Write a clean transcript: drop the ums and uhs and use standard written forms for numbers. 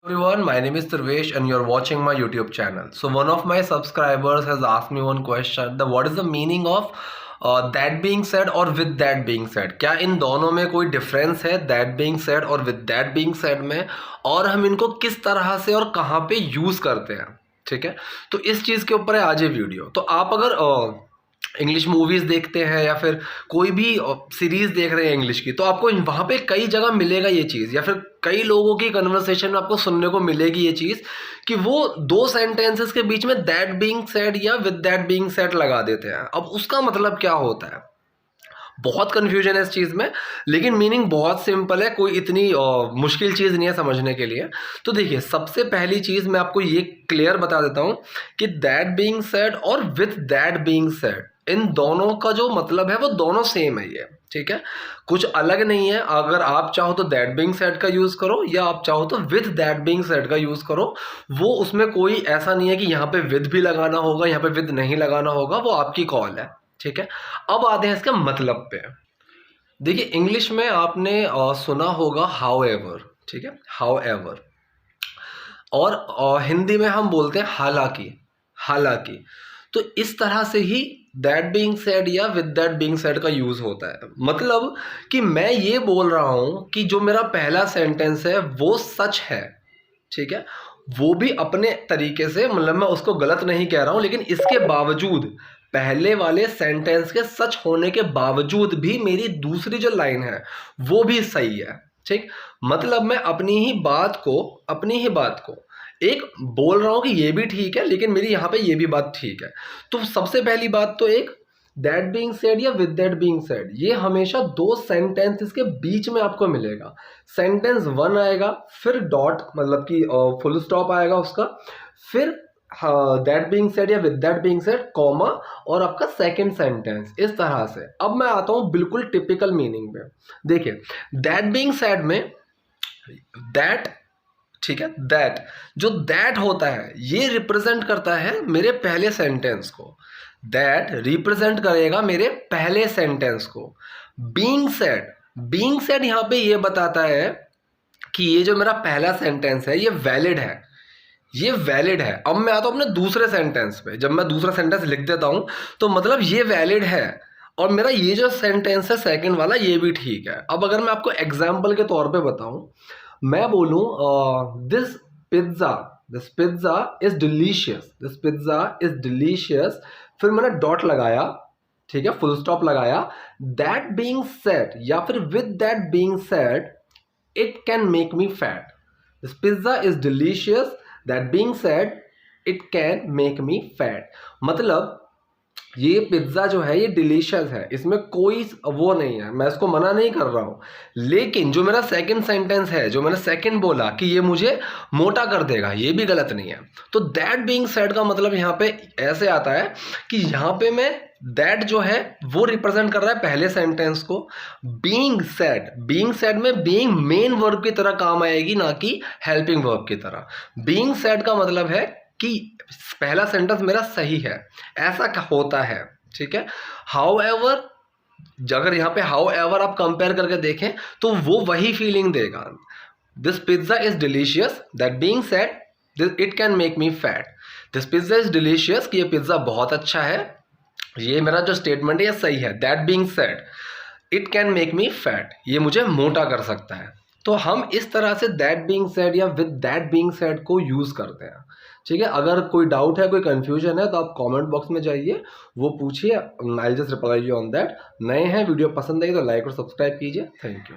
Everyone, my name is Tarvesh and you're watching my YouTube channel. So one of my subscribers has asked me one question that what is the meaning of that being said और with that being said. क्या इन दोनों में कोई difference है that being said और with that being said में, और हम इनको किस तरह से और कहाँ पे यूज़ करते हैं. ठीक है, तो इस चीज़ के ऊपर है आज ये वीडियो. तो आप अगर इंग्लिश मूवीज़ देखते हैं या फिर कोई भी सीरीज़ देख रहे हैं इंग्लिश की, तो आपको वहाँ पे कई जगह मिलेगा ये चीज़, या फिर कई लोगों की कन्वर्सेशन में आपको सुनने को मिलेगी ये चीज़ कि वो दो सेंटेंसेस के बीच में दैट बीइंग सेड या विद दैट बीइंग सेड लगा देते हैं. अब उसका मतलब क्या होता है? बहुत कन्फ्यूजन है इस चीज़ में, लेकिन मीनिंग बहुत सिंपल है, कोई इतनी मुश्किल चीज़ नहीं है समझने के लिए. तो देखिए, सबसे पहली चीज़ मैं आपको ये क्लियर बता देता हूँ कि दैट बीइंग सेड और विद दैट बीइंग सेड, इन दोनों का जो मतलब है वो दोनों सेम है ये. ठीक है, कुछ अलग नहीं है. अगर आप चाहो तो दैट बीइंग सेड का यूज़ करो या आप चाहो तो विद दैट बीइंग सेड का यूज़ करो. वो उसमें कोई ऐसा नहीं है कि यहाँ पे विद भी लगाना होगा, यहाँ पे विद नहीं लगाना होगा, वो आपकी कॉल है. ठीक है, अब आते हैं इसका मतलब पे. देखिए, इंग्लिश में आपने सुना होगा हाउ एवर. ठीक है, हाउ एवर, और हिंदी में हम बोलते हैं हालांकि. हालांकि, तो इस तरह से ही दैट बीइंग सेड या विद दैट बीइंग सेड का यूज़ होता है. मतलब कि मैं ये बोल रहा हूँ कि जो मेरा पहला सेंटेंस है वो सच है. ठीक है, वो भी अपने तरीके से, मतलब मैं उसको गलत नहीं कह रहा हूँ, लेकिन इसके बावजूद, पहले वाले सेंटेंस के सच होने के बावजूद भी मेरी दूसरी जो लाइन है वो भी सही है. ठीक, मतलब मैं अपनी ही बात को एक बोल रहा हूँ कि ये भी ठीक है, लेकिन मेरी यहाँ पे ये भी बात ठीक है. तो सबसे पहली बात तो एक दैट बीइंग सेड या विद दैट बीइंग सेड, ये हमेशा दो सेंटेंसेस के बीच में आपको मिलेगा. सेंटेंस वन आएगा, फिर डॉट, मतलब कि फुल स्टॉप आएगा उसका, फिर दैट बीइंग सेड या with that being said, comma, और आपका सेकंड सेंटेंस, इस तरह से. अब मैं आता हूँ बिल्कुल टिपिकल मीनिंग में. देखिए, दैट बीइंग सेड में दैट, ठीक है, दैट, जो दैट होता है ये रिप्रेजेंट करता है मेरे पहले सेंटेंस को. दैट रिप्रेजेंट करेगा मेरे पहले सेंटेंस को. बीइंग सेड यहाँ पे ये बताता है कि ये जो मेरा पहला सेंटेंस है ये वैलिड है, ये वैलिड है. अब मैं आता हूँ अपने दूसरे सेंटेंस पे. जब मैं दूसरा सेंटेंस लिख देता हूँ तो मतलब ये वैलिड है, और मेरा ये जो सेंटेंस है सेकंड वाला ये भी ठीक है. अब अगर मैं आपको एग्जांपल के तौर पे बताऊं, मैं बोलूं this pizza is delicious, this pizza is delicious, फिर मैंने डॉट लगाया, ठीक है, फुल स्टॉप लगाया. दैट बीइंग सेड या फिर with that being said, it can make me fat. This pizza is delicious, that being said, it can make me fat. मतलब ये पिज्ज़ा जो है ये डिलीशियस है, इसमें कोई वो नहीं है, मैं इसको मना नहीं कर रहा हूँ. लेकिन जो मेरा सेकंड सेंटेंस है, जो मैंने सेकंड बोला कि ये मुझे मोटा कर देगा, ये भी गलत नहीं है. तो दैट बीइंग सेड का मतलब यहाँ पे ऐसे आता है कि यहाँ पे मैं दैट जो है वो रिप्रेजेंट कर रहा है पहले सेंटेंस को. बीइंग सेड में बीइंग मेन वर्ब की तरह काम आएगी, ना कि हेल्पिंग वर्ब की तरह. बीइंग सेड का मतलब है कि पहला सेंटेंस मेरा सही है, ऐसा होता है. ठीक है, हाउ एवर, अगर यहाँ पे हाउ एवर आप कंपेयर करके देखें तो वो वही फीलिंग देगा. This pizza is delicious, that being said, it can make me fat. This pizza is delicious, कि ये पिज्ज़ा बहुत अच्छा है, ये मेरा जो स्टेटमेंट है ये सही है. That being said, it can make me fat, ये मुझे मोटा कर सकता है. तो हम इस तरह से दैट बीइंग सेड या विद दैट बीइंग सेड को यूज़ करते हैं. ठीक है, अगर कोई डाउट है, कोई कंफ्यूजन है, तो आप कमेंट बॉक्स में जाइए, वो पूछिए, I just reply you on that. नए हैं, वीडियो पसंद आई तो लाइक और सब्सक्राइब कीजिए. Thank you.